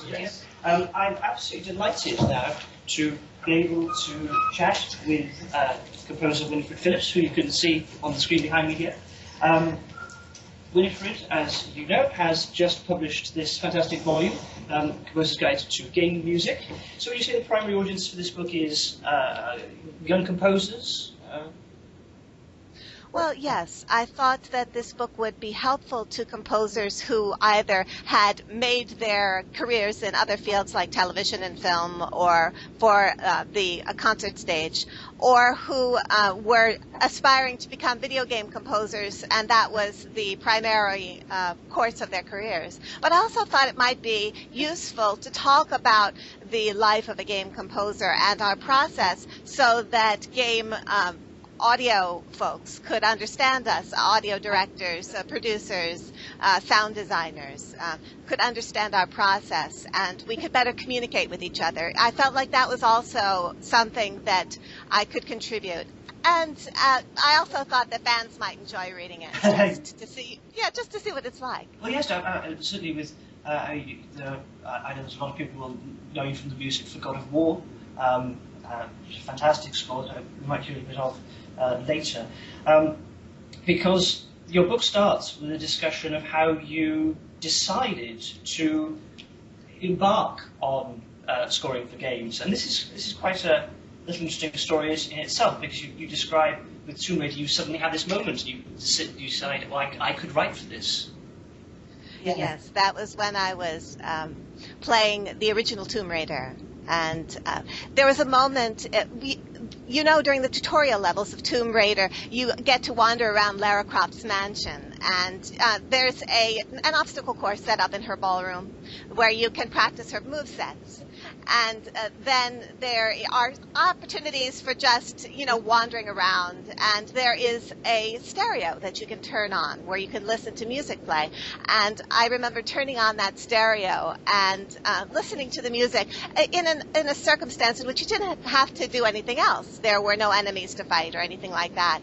Yes. I'm absolutely delighted now to be able to chat with composer Winifred Phillips, who you can see on the screen behind me here. Winifred, as you know, has just published this fantastic volume, Composer's Guide to Game Music. So would you say the primary audience for this book is young composers? Well, yes. I thought that this book would be helpful to composers who either had made their careers in other fields like television and film or for the concert stage, or who were aspiring to become video game composers, and that was the primary course of their careers. But I also thought it might be useful to talk about the life of a game composer and our process so that game audio folks could understand us, audio directors, producers, sound designers, could understand our process, and we could better communicate with each other. I felt like that was also something that I could contribute. And I also thought that fans might enjoy reading it, just to see what it's like. Well, yes, certainly with, I know there's a lot of people who will know you from the music for God of War, fantastic score, we might hear a bit of later, because your book starts with a discussion of how you decided to embark on scoring for games, and this is quite a little interesting story in itself, because you describe with Tomb Raider you suddenly had this moment, you decided, well, I could write for this. Yeah. Yes, that was when I was playing the original Tomb Raider. And there was a moment, during the tutorial levels of Tomb Raider, you get to wander around Lara Croft's mansion. And there's an obstacle course set up in her ballroom where you can practice her movesets. And then there are opportunities for just, wandering around. And there is a stereo that you can turn on where you can listen to music play. And I remember turning on that stereo and listening to the music in a circumstance in which you didn't have to do anything else. There were no enemies to fight or anything like that.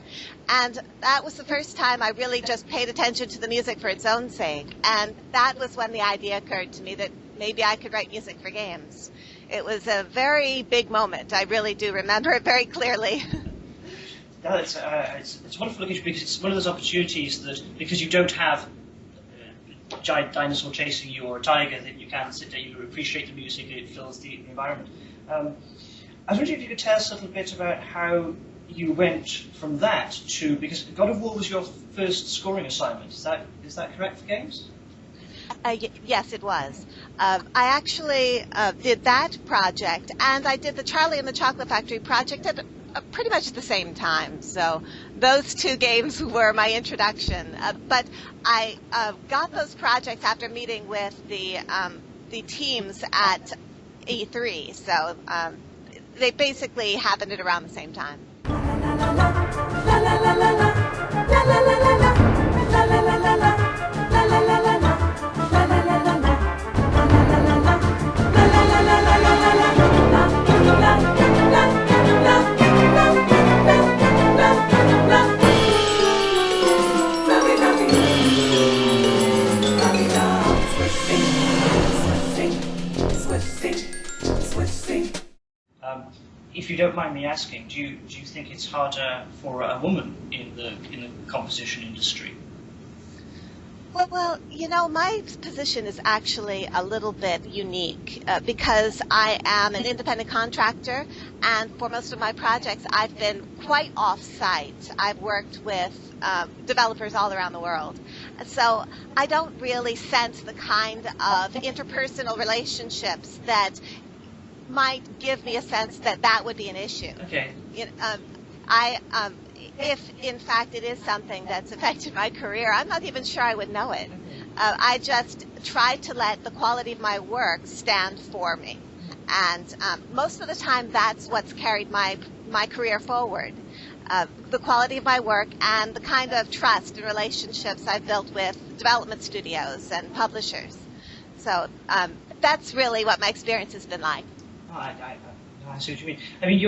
And that was the first time I really just paid attention to the music for its own sake. And that was when the idea occurred to me that maybe I could write music for games. It was a very big moment. I really do remember it very clearly. No, it's wonderful because it's one of those opportunities that, because you don't have a giant dinosaur chasing you or a tiger, that you can sit there, you appreciate the music, it fills the environment. I was wondering if you could tell us a little bit about how you went from that to, because God of War was your first scoring assignment. Is that correct for games? Yes, it was. I actually did that project, and I did the Charlie and the Chocolate Factory project at pretty much the same time. So those two games were my introduction. But I got those projects after meeting with the teams at E3. So they basically happened at around the same time. If you don't mind me asking, do you think it's harder for a woman in the composition industry? Well, my position is actually a little bit unique because I am an independent contractor, and for most of my projects, I've been quite off-site. I've worked with developers all around the world. So I don't really sense the kind of interpersonal relationships that might give me a sense that would be an issue. Okay. If in fact it is something that's affected my career, I'm not even sure I would know it. I just try to let the quality of my work stand for me, and most of the time that's what's carried my career forward. The quality of my work and the kind of trust and relationships I've built with development studios and publishers. So that's really what my experience has been like. Oh, I see what you mean. I mean,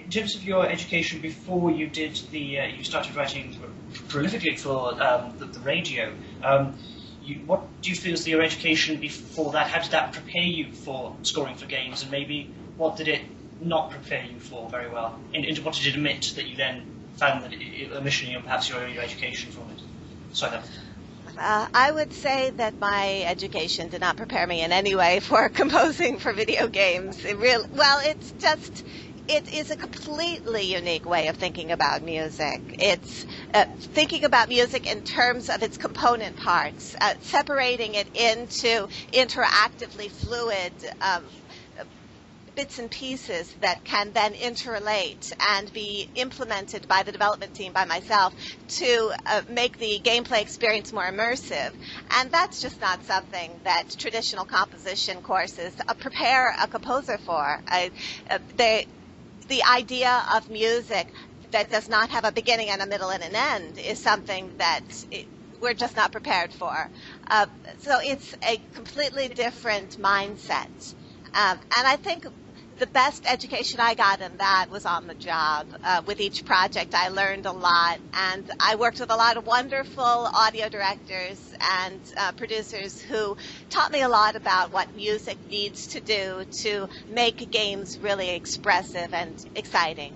in terms of your education before you did you started writing prolifically for the radio. What do you feel is your education before that? How did that prepare you for scoring for games, and maybe what did it not prepare you for very well? Into what did it omit that you then found that omission, perhaps your education from it? Sorry. I would say that my education did not prepare me in any way for composing for video games. It is a completely unique way of thinking about music. It's thinking about music in terms of its component parts, separating it into interactively fluid bits and pieces that can then interrelate and be implemented by the development team, by myself, to make the gameplay experience more immersive. And that's just not something that traditional composition courses prepare a composer for. The idea of music that does not have a beginning and a middle and an end is something that we're just not prepared for. So it's a completely different mindset. And I think the best education I got in that was on the job. With each project, I learned a lot, and I worked with a lot of wonderful audio directors and producers who taught me a lot about what music needs to do to make games really expressive and exciting.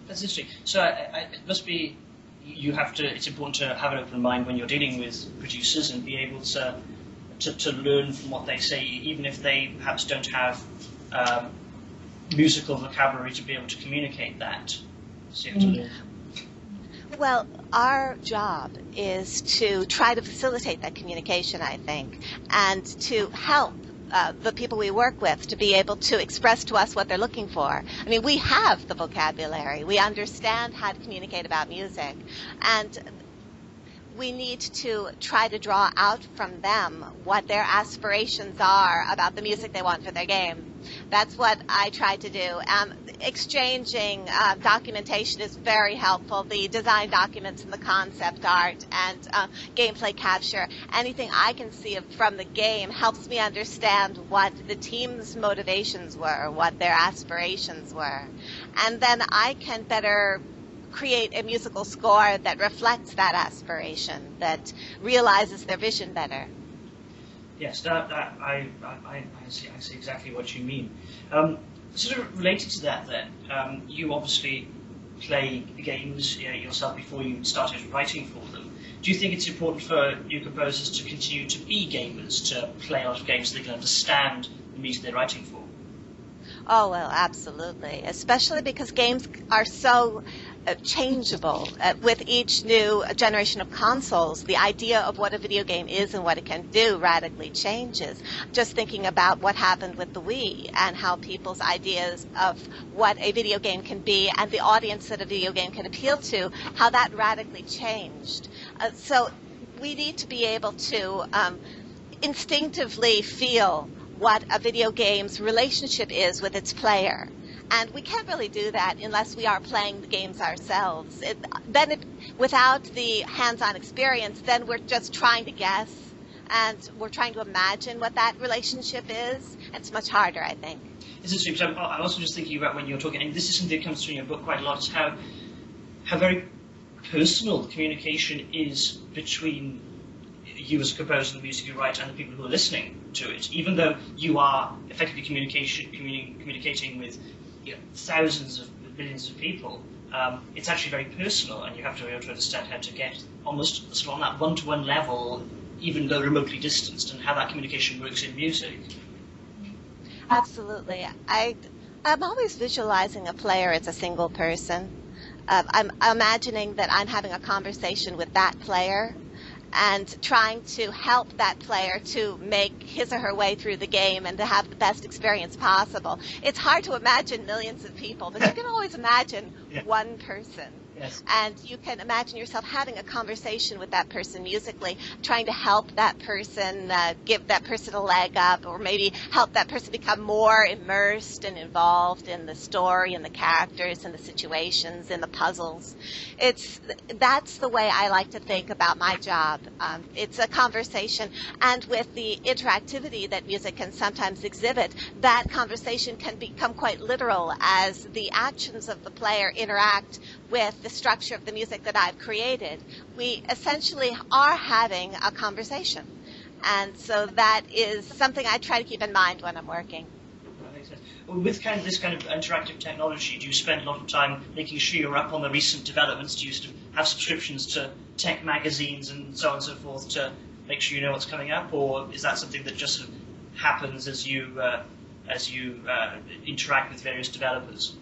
That's interesting. So it must be it's important to have an open mind when you're dealing with producers and be able to learn from what they say, even if they perhaps don't have musical vocabulary to be able to communicate that. So you have to learn. Well, our job is to try to facilitate that communication, I think, and to help the people we work with to be able to express to us what they're looking for. I mean, we have the vocabulary. We understand how to communicate about music. And we need to try to draw out from them what their aspirations are about the music they want for their game. That's what I try to do. Exchanging documentation is very helpful. The design documents and the concept art and gameplay capture, anything I can see from the game helps me understand what the team's motivations were, what their aspirations were. And then I can better create a musical score that reflects that aspiration, that realizes their vision better. Yes, I see exactly what you mean. Sort of related to that then, you obviously play games yourself before you started writing for them. Do you think it's important for new composers to continue to be gamers, to play a lot of games so they can understand the music they're writing for? Oh, well, absolutely, especially because games are so changeable. With each new generation of consoles, the idea of what a video game is and what it can do radically changes. Just thinking about what happened with the Wii and how people's ideas of what a video game can be and the audience that a video game can appeal to, how that radically changed. So we need to be able to instinctively feel what a video game's relationship is with its player. And we can't really do that unless we are playing the games ourselves. Without the hands-on experience, then we're just trying to guess, and we're trying to imagine what that relationship is. It's much harder, I think. This is true. I'm also just thinking about when you're talking, and this is something that comes through in your book quite a lot, is how very personal the communication is between you as a composer and the music you write and the people who are listening to it. Even though you are effectively communicating with thousands of millions of people, it's actually very personal, and you have to be able to understand how to get almost sort of on that one-to-one level, even though remotely distanced, and how that communication works in music. Absolutely. I'm always visualizing a player as a single person. I'm imagining that I'm having a conversation with that player and trying to help that player to make his or her way through the game and to have the best experience possible. It's hard to imagine millions of people, but you can always imagine one person. Yes. And you can imagine yourself having a conversation with that person musically, trying to help that person, give that person a leg up, or maybe help that person become more immersed and involved in the story and the characters and the situations and the puzzles. That's the way I like to think about my job. It's a conversation, and with the interactivity that music can sometimes exhibit, that conversation can become quite literal as the actions of the player interact with the structure of the music that I've created, we essentially are having a conversation. And so that is something I try to keep in mind when I'm working. That makes sense. Well, with this kind of interactive technology, do you spend a lot of time making sure you're up on the recent developments? Do you sort of have subscriptions to tech magazines and so on and so forth to make sure you know what's coming up, or is that something that just sort of happens as you interact with various developers?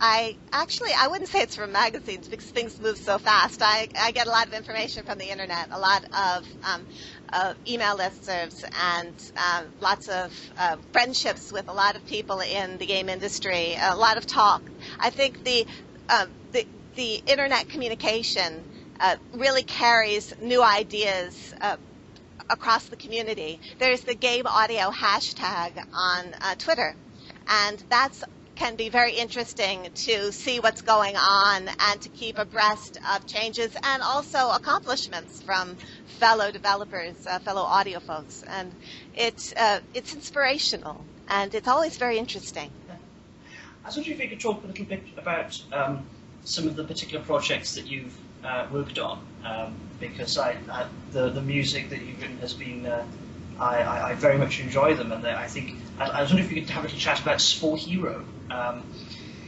I wouldn't say it's from magazines because things move so fast. I get a lot of information from the internet, a lot of email listservs, and lots of friendships with a lot of people in the game industry, a lot of talk. I think the internet communication really carries new ideas across the community. There's the game audio hashtag on Twitter, and that's can be very interesting to see what's going on and to keep abreast of changes and also accomplishments from fellow developers, fellow audio folks. And it's inspirational, and it's always very interesting. I was wondering if you could talk a little bit about some of the particular projects that you've worked on, because the music that you've written has been, I very much enjoy them, and I think, I was wondering if you could have a little chat about Spore Hero,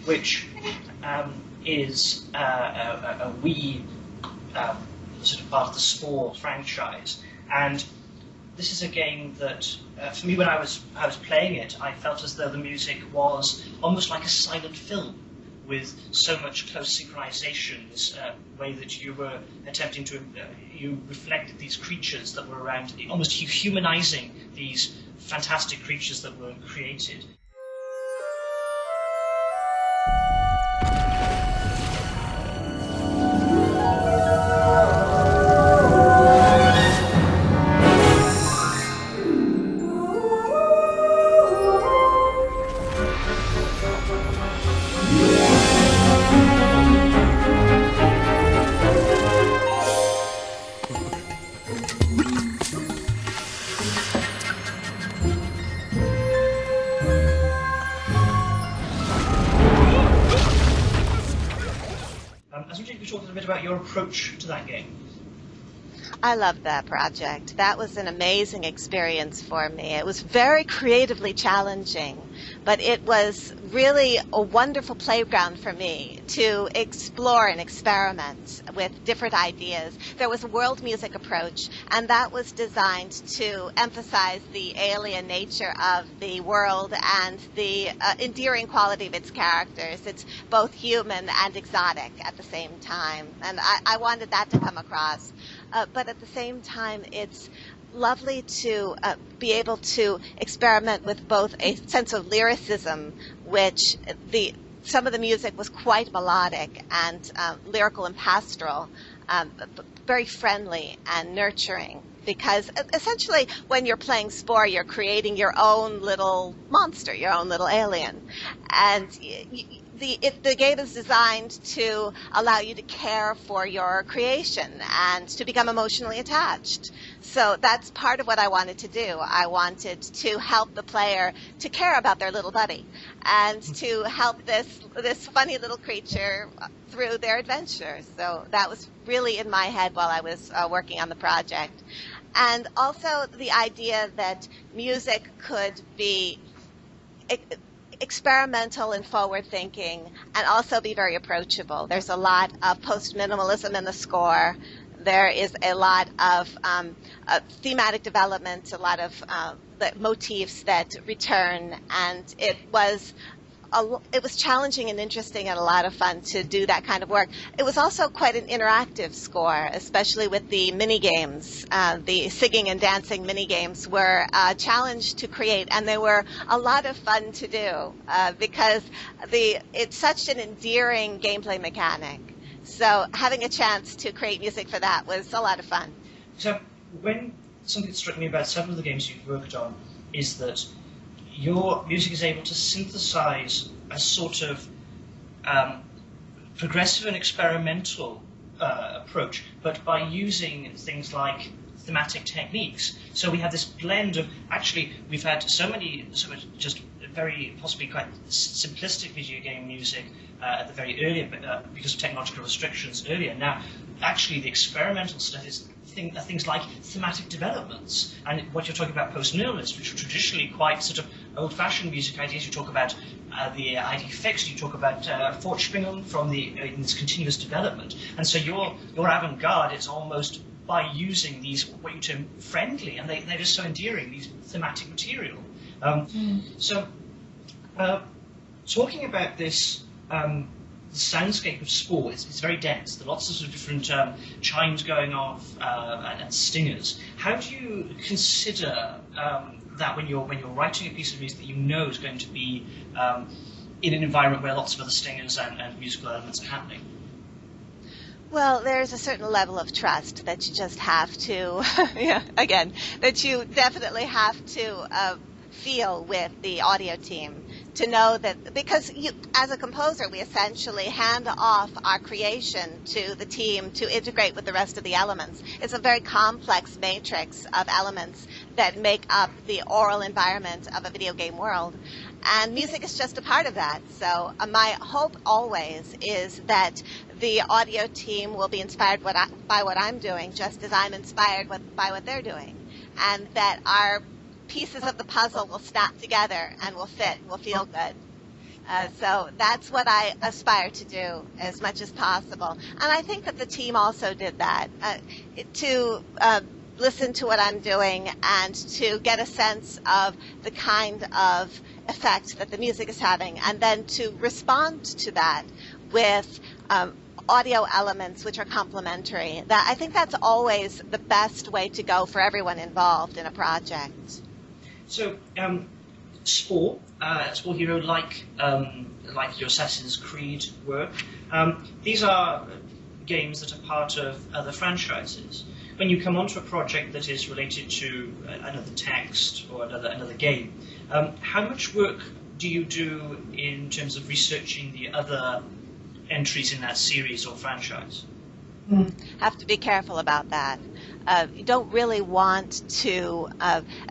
which is a Wii sort of part of the Spore franchise, and this is a game that, for me, when I was playing it, I felt as though the music was almost like a silent film, with so much close synchronization, this way that you were attempting to, you reflected these creatures that were around, almost humanizing these fantastic creatures that were created. About your approach to that game. I loved that project. That was an amazing experience for me. It was very creatively challenging, but it was really a wonderful playground for me to explore and experiment with different ideas. There was a world music approach, and that was designed to emphasize the alien nature of the world and the endearing quality of its characters. It's both human and exotic at the same time, and I wanted that to come across. But at the same time, it's lovely to be able to experiment with both a sense of lyricism, which some of the music was quite melodic and lyrical and pastoral, very friendly and nurturing. Because essentially, when you're playing Spore, you're creating your own little monster, your own little alien, and the game is designed to allow you to care for your creation and to become emotionally attached. So that's part of what I wanted to do. I wanted to help the player to care about their little buddy and to help this funny little creature through their adventure. So that was really in my head while I was working on the project. And also the idea that music could be experimental and forward-thinking, and also be very approachable. There's a lot of post-minimalism in the score. There is a lot of thematic development, a lot of the motifs that return, and it was challenging and interesting and a lot of fun to do that kind of work. It was also quite an interactive score, especially with the mini-games. The singing and dancing mini-games were a challenge to create, and they were a lot of fun to do because it's such an endearing gameplay mechanic. So having a chance to create music for that was a lot of fun. So something that struck me about several of the games you've worked on is that your music is able to synthesize a sort of progressive and experimental approach, but by using things like thematic techniques. So we have this blend of, actually, we've had so much just very possibly quite simplistic video game music at the very earlier, because of technological restrictions earlier. Now, actually, the experimental stuff is things like thematic developments, and what you're talking about post-minimalist, which are traditionally quite sort of old-fashioned music ideas. You talk about the ID fixed, you talk about Fortschwingung from in this continuous development, and so your avant-garde is almost by using these, what you term friendly, and they're just so endearing, these thematic material. So, talking about this soundscape of Spore, it's very dense. There are lots of sort of different chimes going off and stingers. How do you consider that when you're writing a piece of music that you know is going to be in an environment where lots of other stingers and musical elements are happening? Well, there's a certain level of trust that you just have to, that you definitely have to feel with the audio team, to know that, because as a composer, we essentially hand off our creation to the team to integrate with the rest of the elements. It's a very complex matrix of elements that make up the oral environment of a video game world. And music is just a part of that. So my hope always is that the audio team will be inspired by what I'm doing, just as I'm inspired by what they're doing. And that our pieces of the puzzle will snap together and will fit, will feel good. So that's what I aspire to do as much as possible. And I think that the team also did that, to listen to what I'm doing and to get a sense of the kind of effect that the music is having, and then to respond to that with audio elements which are complementary. I think that's always the best way to go for everyone involved in a project. So, Spore Hero, like your Assassin's Creed work, these are games that are part of other franchises. When you come onto a project that is related to another text or another game, how much work do you do in terms of researching the other entries in that series or franchise? Have to be careful about that. You don't really want to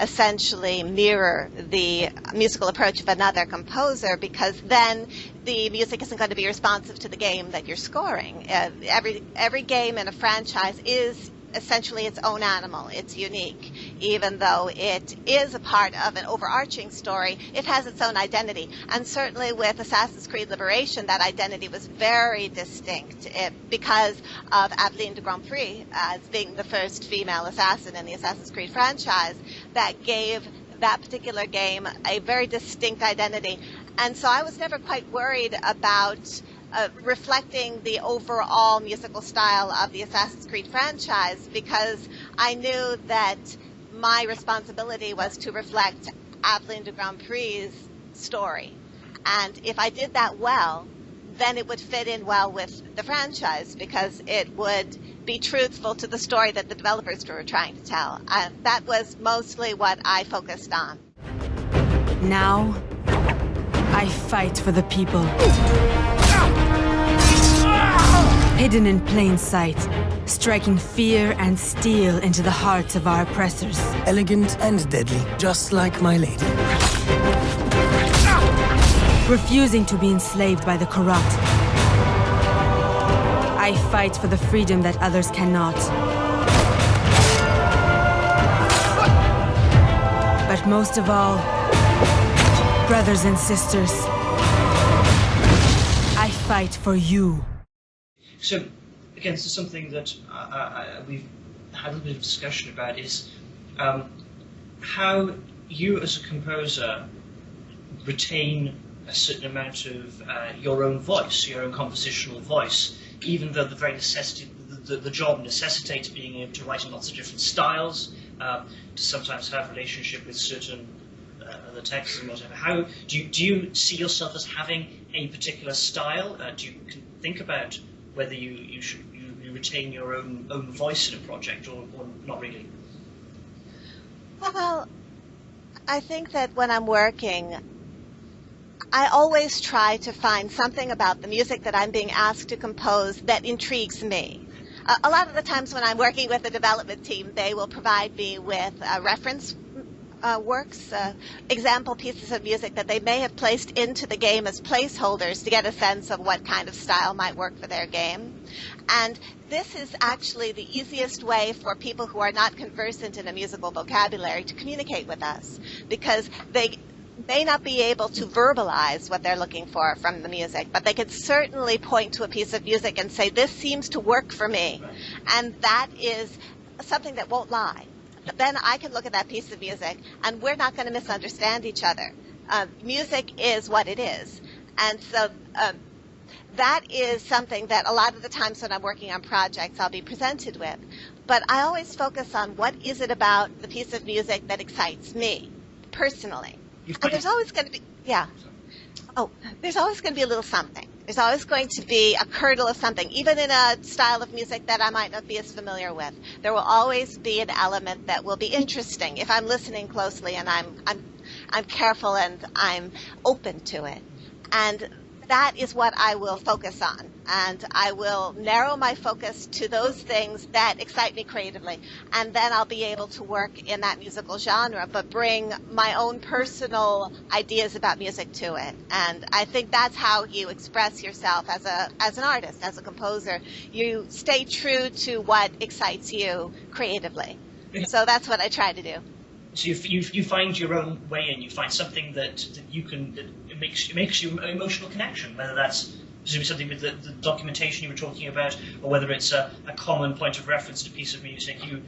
essentially mirror the musical approach of another composer, because then the music isn't going to be responsive to the game that you're scoring. Every game in a franchise is essentially its own animal. It's unique. Even though it is a part of an overarching story, it has its own identity. And certainly with Assassin's Creed Liberation, that identity was very distinct because of Aveline de Grand Prix as being the first female assassin in the Assassin's Creed franchise. That gave that particular game a very distinct identity. And so I was never quite worried about reflecting the overall musical style of the Assassin's Creed franchise, because I knew that my responsibility was to reflect Aveline de Grand Prix's story. And if I did that well, then it would fit in well with the franchise, because it would be truthful to the story that the developers were trying to tell. That was mostly what I focused on. Now, I fight for the people. Hidden in plain sight, striking fear and steel into the hearts of our oppressors. Elegant and deadly, just like my lady. Refusing to be enslaved by the corrupt. I fight for the freedom that others cannot. But most of all, brothers and sisters, I fight for you. So, again, this is something that we've had a little bit of discussion about, is how you as a composer retain a certain amount of your own voice, your own compositional voice, even though the very necessity, the job necessitates being able to write in lots of different styles, to sometimes have relationship with certain other texts and whatever. How do you see yourself as having a particular style? Do you think about whether you retain your own voice in a project, or not really? Well, I think that when I'm working, I always try to find something about the music that I'm being asked to compose that intrigues me. A lot of the times when I'm working with the development team, they will provide me with reference works, example pieces of music that they may have placed into the game as placeholders to get a sense of what kind of style might work for their game. And this is actually the easiest way for people who are not conversant in a musical vocabulary to communicate with us, because they may not be able to verbalize what they're looking for from the music, but they could certainly point to a piece of music and say, this seems to work for me. And that is something that won't lie. But then I can look at that piece of music, and we're not going to misunderstand each other. Music is what it is. And so that is something that a lot of the times when I'm working on projects I'll be presented with. But I always focus on what is it about the piece of music that excites me personally. And there's always going to be, there's always going to be a little something. There's always going to be a kernel of something, even in a style of music that I might not be as familiar with. There will always be an element that will be interesting if I'm listening closely and I'm careful and I'm open to it. And that is what I will focus on. And I will narrow my focus to those things that excite me creatively. And then I'll be able to work in that musical genre, but bring my own personal ideas about music to it. And I think that's how you express yourself as an artist, as a composer. You stay true to what excites you creatively. So that's what I try to do. So you find your own way in. You find something that you can, that it makes you an emotional connection, whether that's presumably something with the documentation you were talking about, or whether it's a common point of reference to a piece of music. You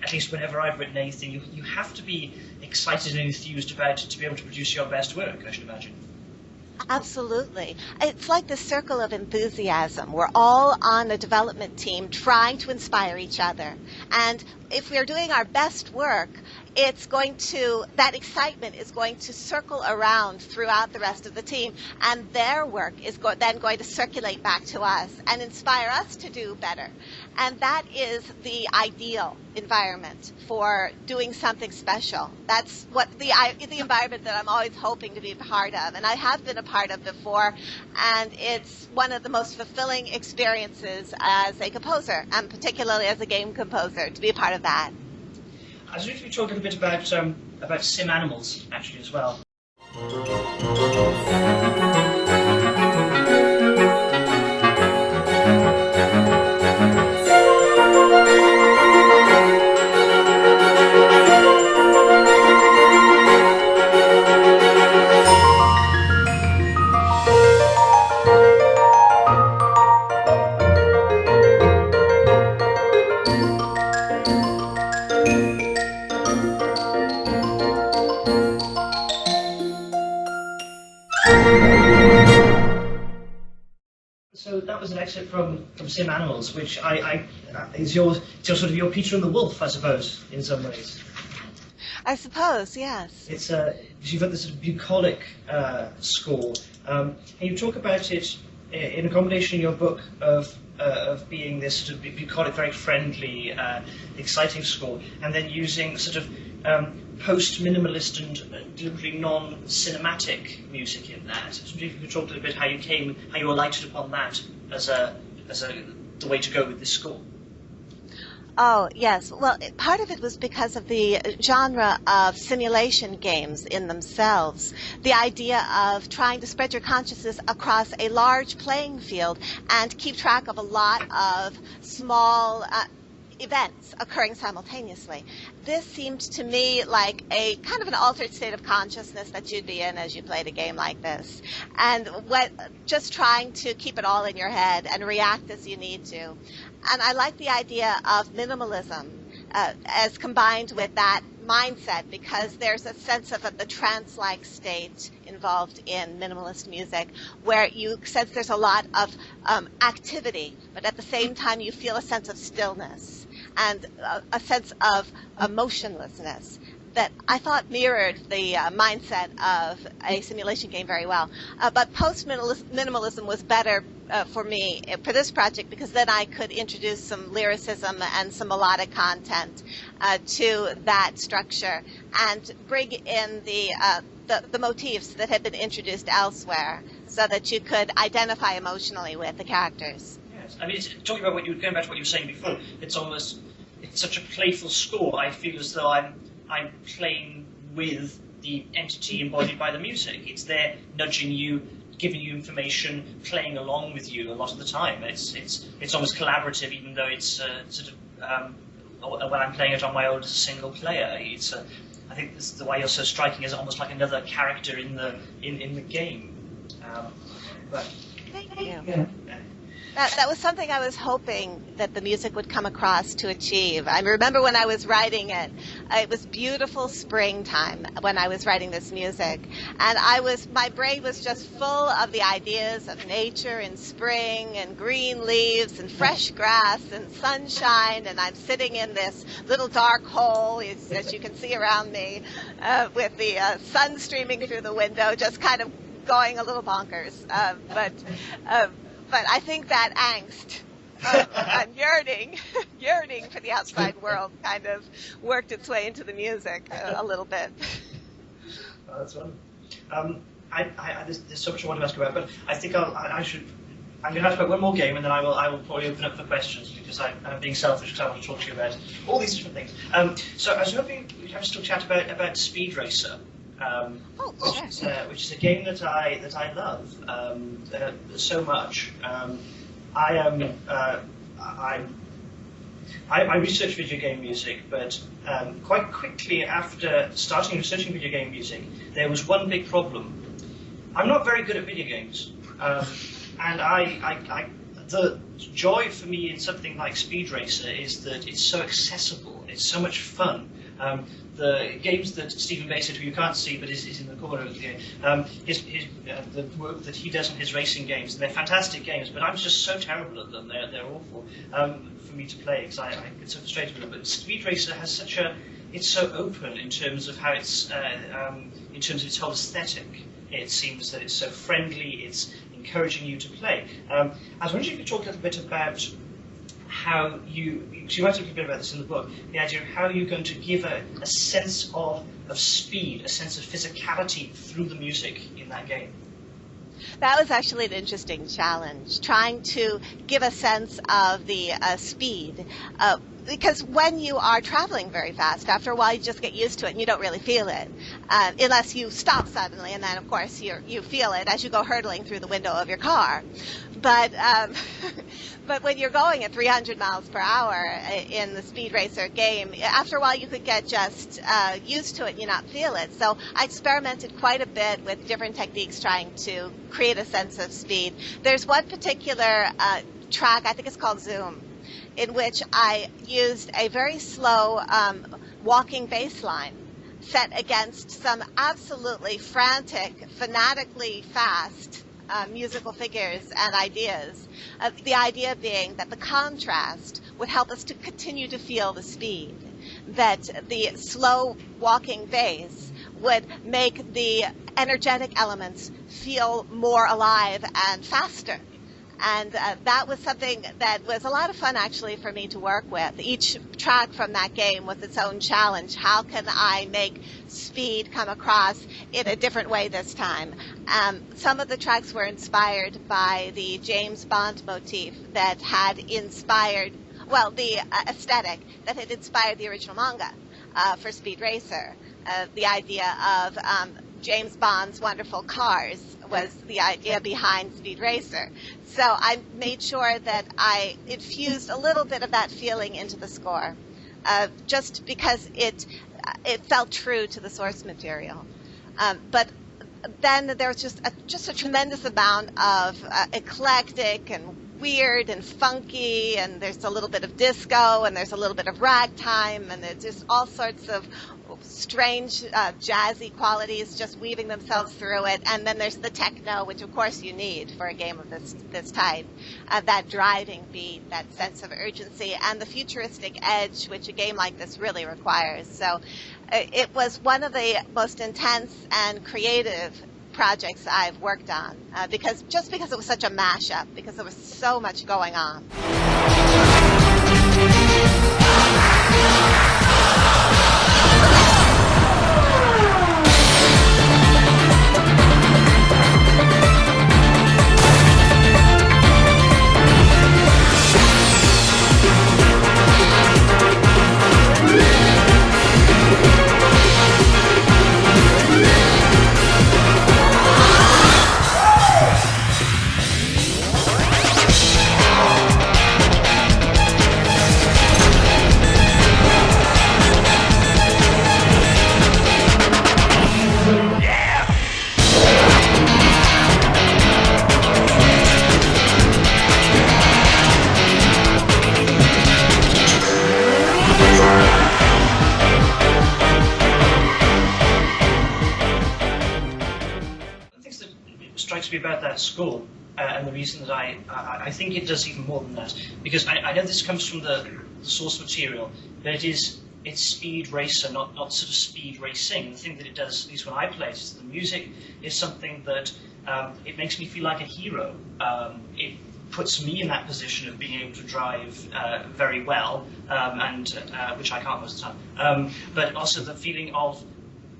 at least whenever I've written anything, you have to be excited and enthused about it to be able to produce your best work, I should imagine. Absolutely. It's like the circle of enthusiasm. We're all on a development team trying to inspire each other. And if we're doing our best work, that excitement is going to circle around throughout the rest of the team, and their work is then going to circulate back to us and inspire us to do better. And that is the ideal environment for doing something special. That's what the environment that I'm always hoping to be a part of, and I have been a part of before, and it's one of the most fulfilling experiences as a composer, and particularly as a game composer, to be a part of that. I was wondering if you talk a little bit about SimAnimals, actually, as well. So that was an excerpt from SimAnimals, which is your sort of your Peter and the Wolf, I suppose, in some ways. I suppose, yes. It's you've got this sort of bucolic score, and you talk about it in a combination in your book of being this sort of bucolic, very friendly, exciting score, and then using sort of post-minimalist and deliberately non-cinematic music in that. So if you could talk a little bit how you alighted upon that as the way to go with this score. Oh, yes. Well, part of it was because of the genre of simulation games in themselves. The idea of trying to spread your consciousness across a large playing field and keep track of a lot of small events occurring simultaneously. This seemed to me like a kind of an altered state of consciousness that you'd be in as you played a game like this. And just trying to keep it all in your head and react as you need to. And I like the idea of minimalism as combined with that mindset, because there's a sense of the trance-like state involved in minimalist music where you sense there's a lot of activity, but at the same time you feel a sense of stillness and a sense of emotionlessness that I thought mirrored the mindset of a simulation game very well. But post-minimalism was better for me for this project, because then I could introduce some lyricism and some melodic content to that structure and bring in the motifs that had been introduced elsewhere so that you could identify emotionally with the characters. Yes, I mean, talking about going back to what you were saying before, it's such a playful score. I feel as though I'm I'm playing with the entity embodied by the music. It's there nudging you, giving you information, playing along with you a lot of the time. It's almost collaborative, even though it's sort of when I'm playing it on my own as a single player. I think this is the why you're so striking, is almost like another character in the game. But Thank you. yeah. That was something I was hoping that the music would come across to achieve. I remember when I was writing it, it was beautiful springtime when I was writing this music, and my brain was just full of the ideas of nature and spring and green leaves and fresh grass and sunshine, and I'm sitting in this little dark hole, as you can see around me, with the sun streaming through the window, just kind of going a little bonkers. But I think that angst and yearning for the outside world kind of worked its way into the music a little bit. Oh, that's wonderful. There's so much I want to ask about, but I think I'm going to have to play one more game, and then I will probably open up for questions, because I'm being selfish, because I want to talk to you about all these different things. So I was hoping we'd have a little chat about Speed Racer. Which is a game that I love so much. I research video game music, but quite quickly after starting researching video game music, there was one big problem. I'm not very good at video games, and the joy for me in something like Speed Racer is that it's so accessible. It's so much fun. The games that Stephen Bassett, who you can't see but is in the corner of the game, the work that he does on his racing games, they're fantastic games, but I'm just so terrible at them. They're awful for me to play, because I get so frustrated with them. But Speed Racer has it's so open in terms of how it's in terms of its whole aesthetic. It seems that it's so friendly. It's encouraging you to play. I was wondering if you could talk a little bit about how you write a little bit about this in the book, the idea of how you're going to give a sense of speed, a sense of physicality through the music in that game. That was actually an interesting challenge, trying to give a sense of the speed. Because when you are traveling very fast, after a while you just get used to it and you don't really feel it, unless you stop suddenly, and then of course you feel it as you go hurtling through the window of your car. But but when you're going at 300 miles per hour in the Speed Racer game, after a while you could get just used to it and you not feel it. So I experimented quite a bit with different techniques trying to create a sense of speed. There's one particular track, I think it's called Zoom, in which I used a very slow walking bass line set against some absolutely frantic, fanatically fast musical figures and ideas. The idea being that the contrast would help us to continue to feel the speed, that the slow walking bass would make the energetic elements feel more alive and faster. And that was something that was a lot of fun, actually, for me to work with. Each track from that game was its own challenge. How can I make speed come across in a different way this time? Some of the tracks were inspired by the James Bond motif that had inspired, the aesthetic that had inspired the original manga for Speed Racer. The idea of James Bond's wonderful cars was the idea behind Speed Racer. So I made sure that I infused a little bit of that feeling into the score, just because it felt true to the source material. But then there was just a tremendous amount of eclectic and weird and funky, and there's a little bit of disco, and there's a little bit of ragtime, and there's just all sorts of strange jazzy qualities just weaving themselves through it. And then there's the techno, which of course you need for a game of this type, that driving beat, that sense of urgency, and the futuristic edge which a game like this really requires. So it was one of the most intense and creative projects I've worked on, because it was such a mashup, because there was so much going on. to me about that score, and the reason that I think it does even more than that, because I know this comes from the source material, but it's speed racer, not sort of speed racing. The thing that it does, at least when I play it, is the music is something that it makes me feel like a hero. It puts me in that position of being able to drive very well, and which I can't most of the time. But also the feeling of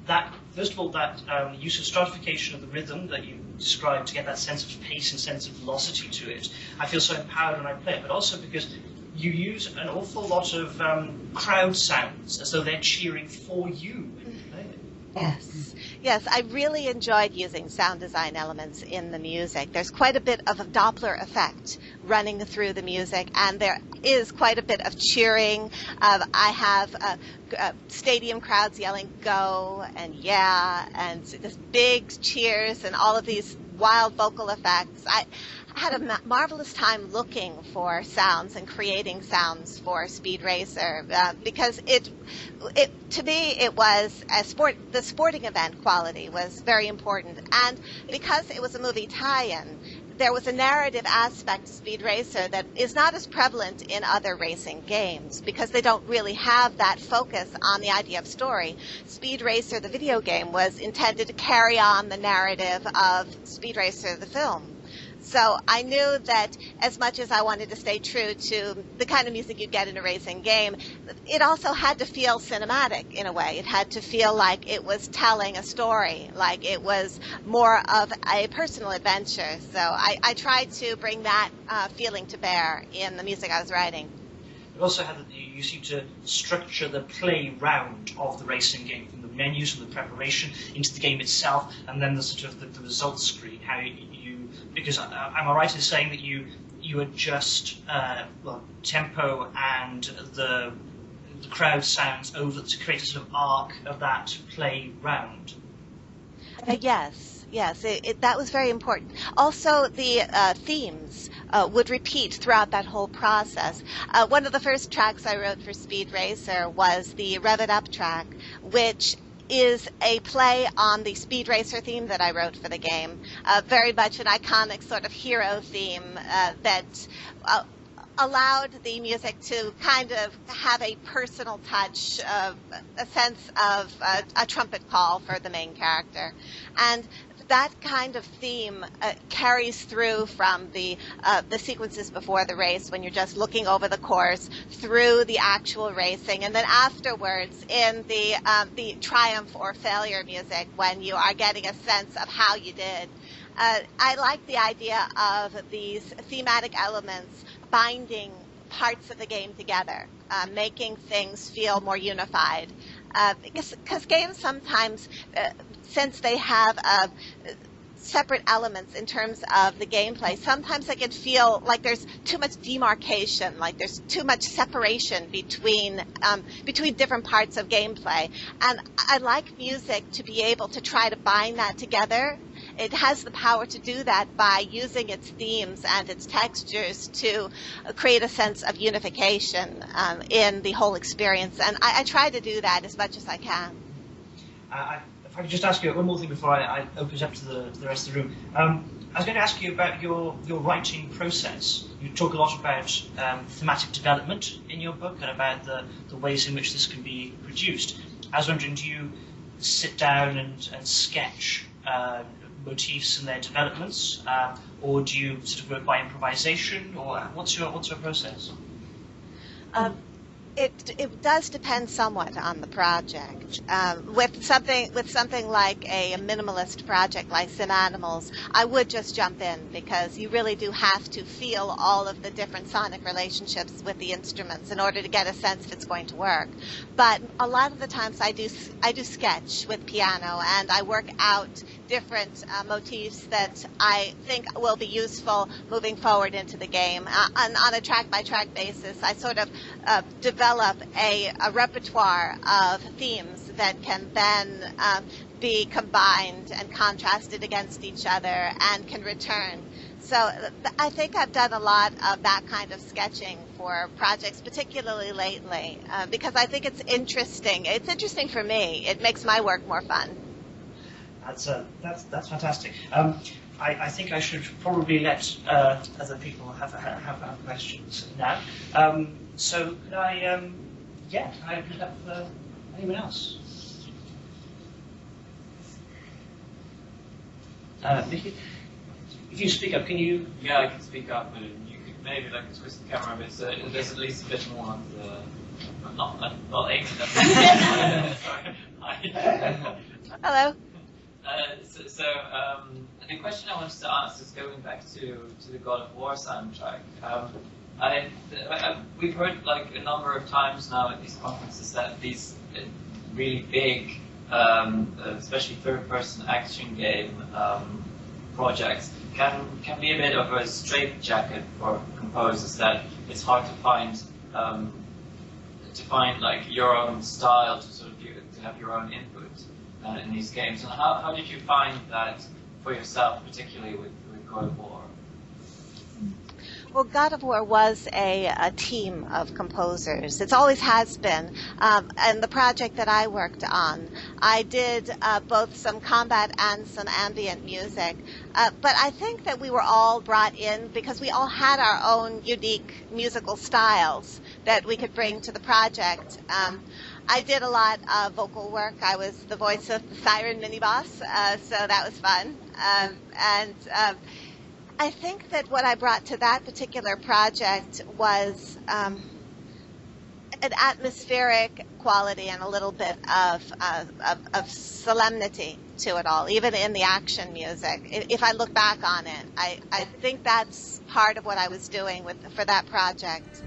that, first of all, that use of stratification of the rhythm that you described to get that sense of pace and sense of velocity to it. I feel so empowered when I play it, but also because you use an awful lot of crowd sounds, as though they're cheering for you when you play it. Yes. Yes, I really enjoyed using sound design elements in the music. There's quite a bit of a Doppler effect running through the music, and there is quite a bit of cheering. I have stadium crowds yelling "go" and "yeah," and just big cheers and all of these wild vocal effects. I had a marvelous time looking for sounds and creating sounds for Speed Racer because it to me it was a sport. The sporting event quality was very important, and because it was a movie tie-in, there was a narrative aspect to Speed Racer that is not as prevalent in other racing games because they don't really have that focus on the idea of story. Speed Racer, the video game, was intended to carry on the narrative of Speed Racer, the film. So I knew that as much as I wanted to stay true to the kind of music you'd get in a racing game, it also had to feel cinematic in a way. It had to feel like it was telling a story, like it was more of a personal adventure. So I tried to bring that feeling to bear in the music I was writing. It also had that you seem to structure the play round of the racing game, from the menus, from the preparation into the game itself, and then the sort of the results screen. How you because am I right in saying that you adjust tempo and the crowd sounds over to create a sort of arc of that play round? Yes, that was very important. Also, the themes would repeat throughout that whole process. One of the first tracks I wrote for Speed Racer was the Rev It Up track, which is a play on the Speed Racer theme that I wrote for the game. Very much an iconic sort of hero theme that allowed the music to kind of have a personal touch, a sense of a trumpet call for the main character. And that kind of theme carries through from the sequences before the race, when you're just looking over the course, through the actual racing, and then afterwards in the triumph or failure music, when you are getting a sense of how you did. I like the idea of these thematic elements binding parts of the game together, making things feel more unified. Because games sometimes, since they have separate elements in terms of the gameplay, sometimes they can feel like there's too much demarcation, like there's too much separation between different parts of gameplay. And I like music to be able to try to bind that together. It has the power to do that by using its themes and its textures to create a sense of unification in the whole experience. And I try to do that as much as I can. If I could just ask you one more thing before I open it up to the rest of the room. I was going to ask you about your writing process. You talk a lot about thematic development in your book and about the ways in which this can be produced. I was wondering, do you sit down and sketch motifs and their developments, or do you sort of work by improvisation, or what's your process? It does depend somewhat on the project. With something like a minimalist project like SimAnimals, I would just jump in because you really do have to feel all of the different sonic relationships with the instruments in order to get a sense if it's going to work. But a lot of the times I do sketch with piano, and I work out different motifs that I think will be useful moving forward into the game. And on a track-by-track basis, I sort of develop a repertoire of themes that can then be combined and contrasted against each other and can return. So I think I've done a lot of that kind of sketching for projects, particularly lately, because I think it's interesting. It's interesting for me. It makes my work more fun. That's fantastic. I think I should probably let other people have questions now. So could I, yeah, can I open it up for anyone else? Mickey, if you speak up, can you? Yeah, I can speak up, but you could maybe like twist the camera a bit so there's at least a bit more on the. Not aiming at Hello. The question I wanted to ask is going back to the God of War soundtrack. We've heard like a number of times now at these conferences that these really big, especially third-person action game projects can be a bit of a straitjacket for composers. That it's hard to find like your own style to sort of to have your own input in these games. And how did you find that for yourself, particularly with God of War? Well, God of War was a team of composers. It always has been. And the project that I worked on, I did both some combat and some ambient music. But I think that we were all brought in because we all had our own unique musical styles that we could bring to the project. I did a lot of vocal work. I was the voice of the Siren mini-boss, so that was fun. I think that what I brought to that particular project was an atmospheric quality and a little bit of solemnity to it all, even in the action music. If I look back on it, I think that's part of what I was doing for that project.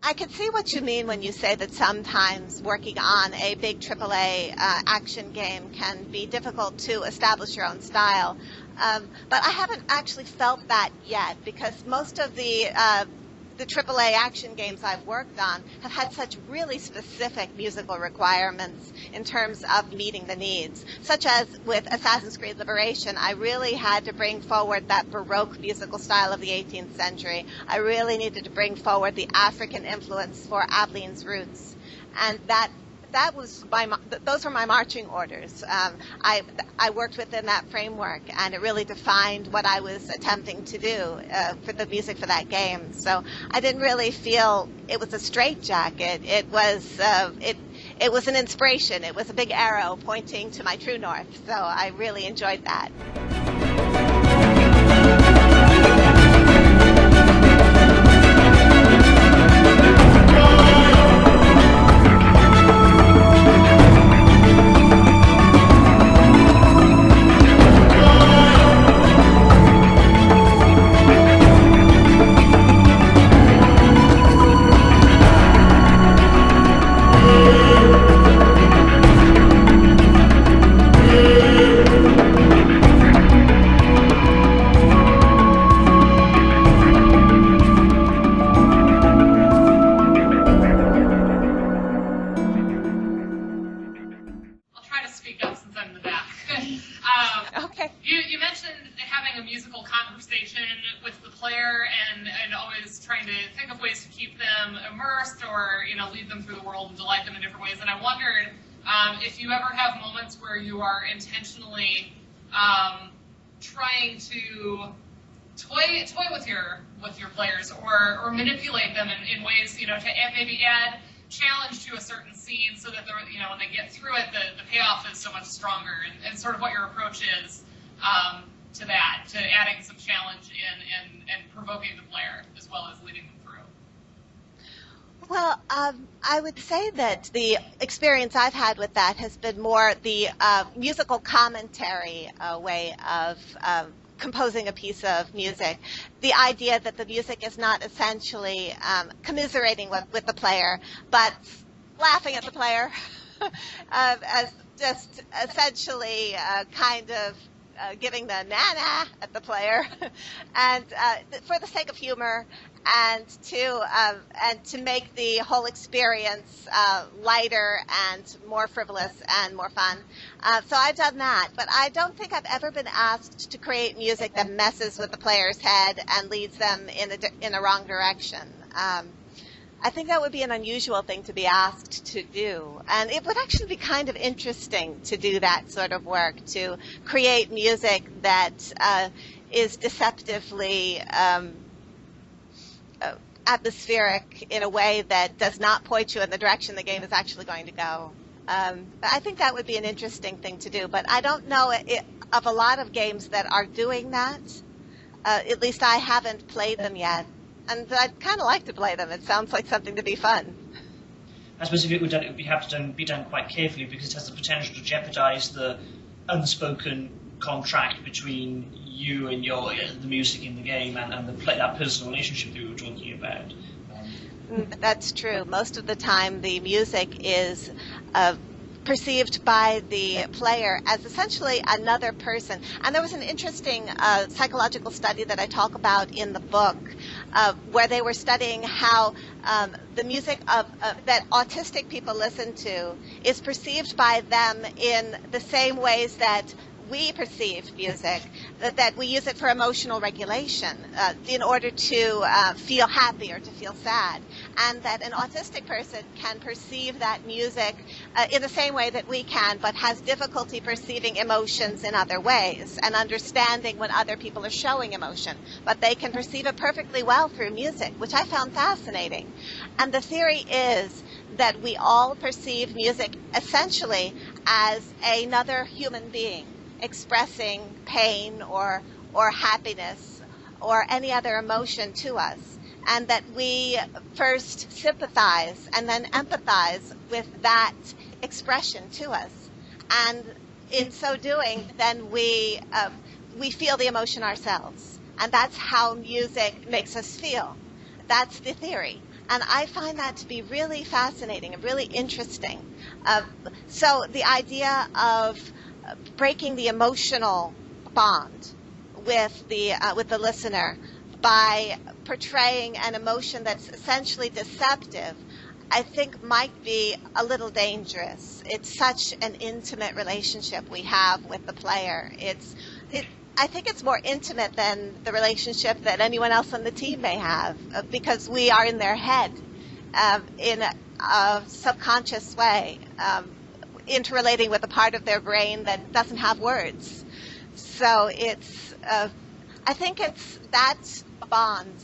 I can see what you mean when you say that sometimes working on a big AAA action game can be difficult to establish your own style. But I haven't actually felt that yet because most of the AAA action games I've worked on have had such really specific musical requirements in terms of meeting the needs. Such as with Assassin's Creed Liberation, I really had to bring forward that Baroque musical style of the 18th century. I really needed to bring forward the African influence for Aveline's roots. And those were my marching orders. I worked within that framework, and it really defined what I was attempting to do for the music for that game. So I didn't really feel it was a straitjacket. It was an inspiration. It was a big arrow pointing to my true north. So I really enjoyed that. If you ever have moments where you are intentionally trying to toy with your players or manipulate them in ways, to maybe add challenge to a certain scene so that when they get through it, the payoff is so much stronger, and sort of what your approach is to that, to adding some challenge in and provoking the player as well as leading them through. Well, I would say that the experience I've had with that has been more the musical commentary way of composing a piece of music. The idea that the music is not essentially commiserating with the player, but laughing at the player, as just essentially kind of giving the na-na at the player, and for the sake of humor, and to make the whole experience lighter and more frivolous and more fun. So I've done that, but I don't think I've ever been asked to create music that messes with the player's head and leads them in a wrong direction. I think that would be an unusual thing to be asked to do. And it would actually be kind of interesting to do that sort of work, to create music that is deceptively atmospheric in a way that does not point you in the direction the game is actually going to go. I think that would be an interesting thing to do. But I don't know of a lot of games that are doing that. At least I haven't played them yet. And I'd kind of like to play them. It sounds like something to be fun. I suppose if it would have to be done quite carefully, because it has the potential to jeopardize the unspoken contract between you and the music in the game and that personal relationship that we were talking about. That's true. Most of the time, the music is perceived by the player as essentially another person. And there was an interesting psychological study that I talk about in the book, where they were studying how the music that autistic people listen to is perceived by them in the same ways that we perceive music, that we use it for emotional regulation in order to feel happy or to feel sad, and that an autistic person can perceive that music in the same way that we can, but has difficulty perceiving emotions in other ways and understanding when other people are showing emotion. But they can perceive it perfectly well through music, which I found fascinating. And the theory is that we all perceive music essentially as another human being expressing pain or happiness or any other emotion to us, and that we first sympathize and then empathize with that expression to us, and in so doing, then we feel the emotion ourselves, and that's how music makes us feel. That's the theory. And I find that to be really fascinating and really interesting. So the idea of breaking the emotional bond with the listener by portraying an emotion that's essentially deceptive, I think might be a little dangerous. It's such an intimate relationship we have with the player. I think it's more intimate than the relationship that anyone else on the team may have, because we are in their head in a subconscious way, interrelating with a part of their brain that doesn't have words. So I think it's that bond.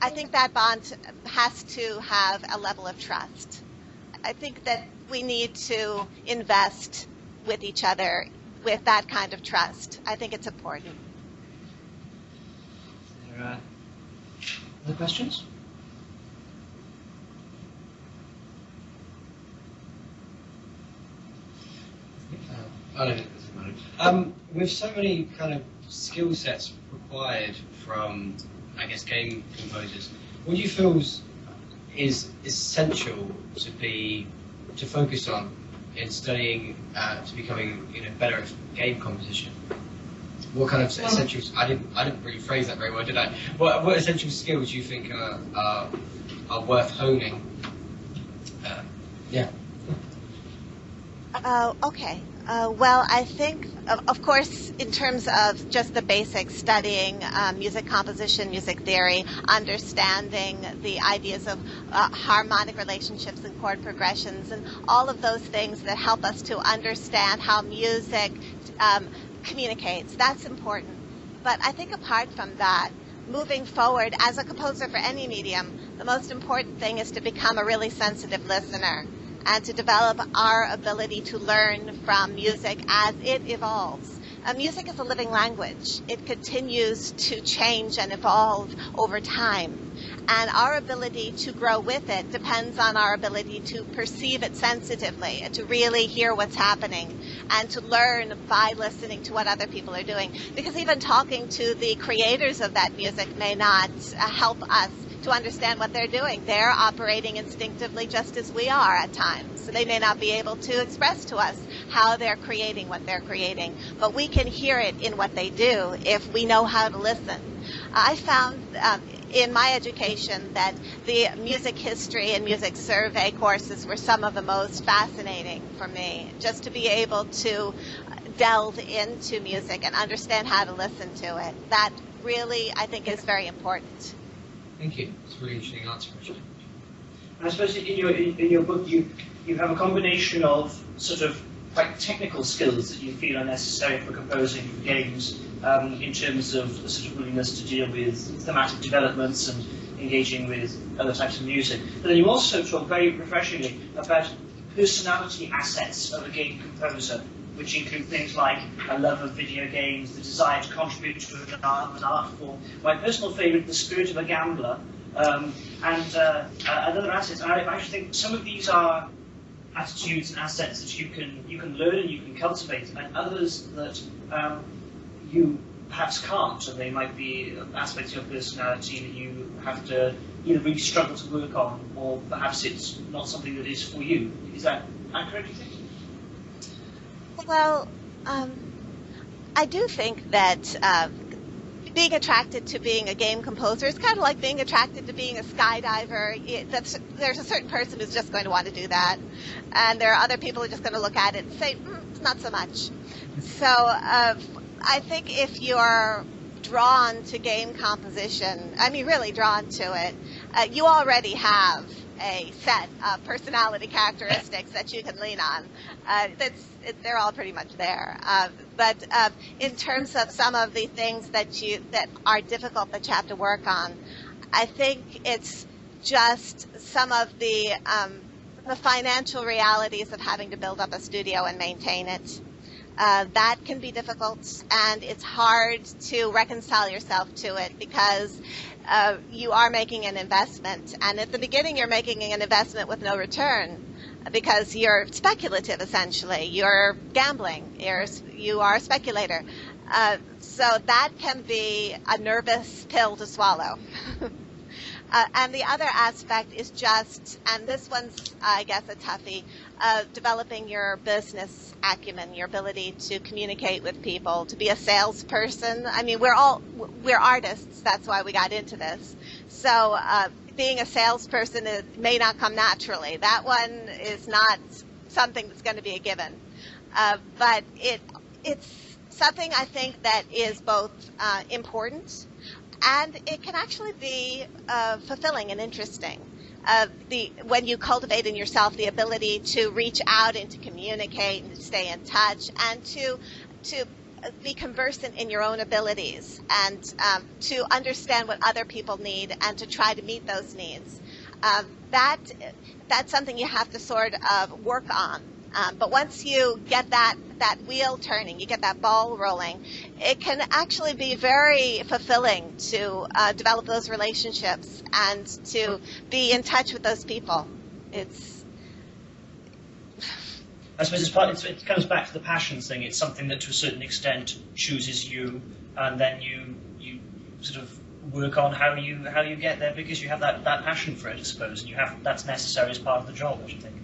I think that bond has to have a level of trust. I think that we need to invest with each other with that kind of trust. I think it's important. Are there other questions? I don't think this is mine. With so many kind of skill sets required from, I guess, game composers, what do you feel is essential to focus on in studying to becoming better at game composition? What kind of essentials? I didn't really phrase that very well, did I? What essential skills do you think are worth honing? Yeah. Okay. Well, I think, of course, in terms of just the basics, studying music composition, music theory, understanding the ideas of harmonic relationships and chord progressions, and all of those things that help us to understand how music communicates, that's important. But I think apart from that, moving forward as a composer for any medium, the most important thing is to become a really sensitive listener, and to develop our ability to learn from music as it evolves. Music is a living language. It continues to change and evolve over time. And our ability to grow with it depends on our ability to perceive it sensitively and to really hear what's happening and to learn by listening to what other people are doing. Because even talking to the creators of that music may not help us to understand what they're doing. They're operating instinctively just as we are at times. So they may not be able to express to us how they're creating what they're creating, but we can hear it in what they do if we know how to listen. I found in my education that the music history and music survey courses were some of the most fascinating for me, just to be able to delve into music and understand how to listen to it. That really, I think, is very important. Thank you. It's a really interesting answer, actually. I suppose in your book you have a combination of sort of quite technical skills that you feel are necessary for composing games, in terms of the sort of willingness to deal with thematic developments and engaging with other types of music. But then you also talk very refreshingly about personality assets of a game composer, which include things like a love of video games, the desire to contribute to an art form. My personal favourite, the spirit of a gambler, and other assets. And I actually think some of these are attitudes and assets that you can learn and you can cultivate, and others that you perhaps can't, and they might be aspects of your personality that you have to either really struggle to work on, or perhaps it's not something that is for you. Is that accurate, do you think? Well, I do think that being attracted to being a game composer is kind of like being attracted to being a skydiver. There's a certain person who's just going to want to do that, and there are other people who are just going to look at it and say, not so much. So I think if you're drawn to game composition, I mean really drawn to it, you already have a set of personality characteristics that you can lean on. They're all pretty much there. But in terms of some of the things that are difficult that you have to work on, I think it's just some of the financial realities of having to build up a studio and maintain it. That can be difficult, and it's hard to reconcile yourself to it because you are making an investment, and at the beginning you're making an investment with no return because you're speculative essentially. You're gambling. You are a speculator. So that can be a nervous pill to swallow. And the other aspect is just, and this one's, I guess, a toughie, developing your business acumen, your ability to communicate with people, to be a salesperson. I mean, we're artists. That's why we got into this. So being a salesperson may not come naturally. That one is not something that's going to be a given. But it's something I think that is both important, and it can actually be fulfilling and interesting. When you cultivate in yourself the ability to reach out and to communicate and to stay in touch and to be conversant in your own abilities and to understand what other people need and to try to meet those needs. That's something you have to sort of work on. But once you get that wheel turning, you get that ball rolling, it can actually be very fulfilling to develop those relationships and to be in touch with those people. I suppose it comes back to the passions thing. It's something that to a certain extent chooses you, and then you sort of work on how you get there because you have that passion for it, I suppose, and that's necessary as part of the job, I should think.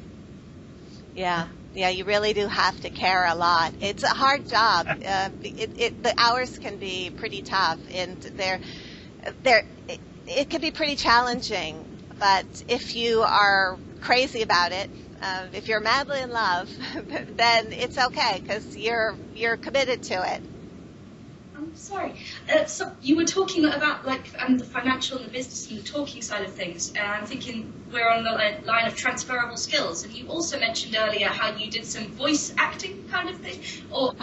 Yeah, you really do have to care a lot. It's a hard job. The hours can be pretty tough, and it can be pretty challenging. But if you are crazy about it, if you're madly in love, then it's okay because you're committed to it. I'm sorry. So you were talking about the financial and the business and the talking side of things. I'm thinking we're on the line of transferable skills. And you also mentioned earlier how you did some voice acting kind of thing. So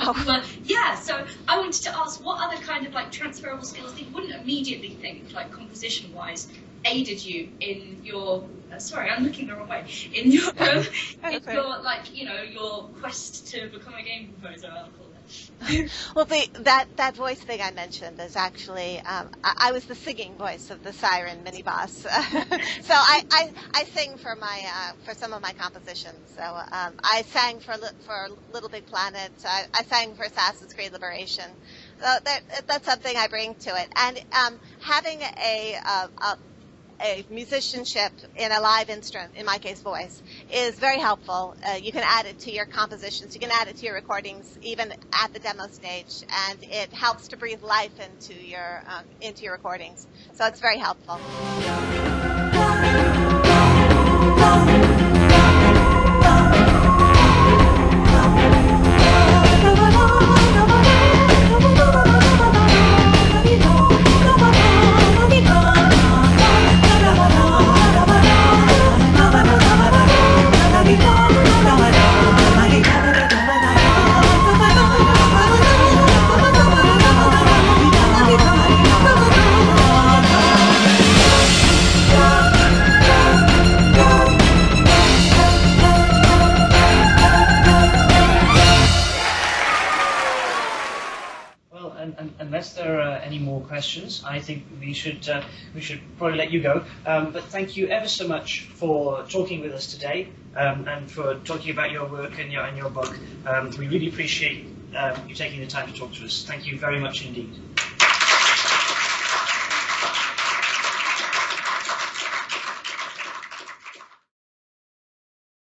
I wanted to ask what other kind of transferable skills that you wouldn't immediately think, composition-wise, aided you in your sorry, I'm looking the wrong way. In your your quest to become a game composer, I'll call it. Well, that voice thing I mentioned is actually I was the singing voice of the Siren mini boss. So I sing for some of my compositions. So I sang for LittleBigPlanet. I sang for Assassin's Creed Liberation. So that's something I bring to it. And having musicianship in a live instrument, in my case voice, is very helpful. You can add it to your compositions, you can add it to your recordings, even at the demo stage, and it helps to breathe life into your recordings. So it's very helpful. Unless there are any more questions, I think we should probably let you go. But thank you ever so much for talking with us today and for talking about your work and your book. We really appreciate you taking the time to talk to us. Thank you very much indeed.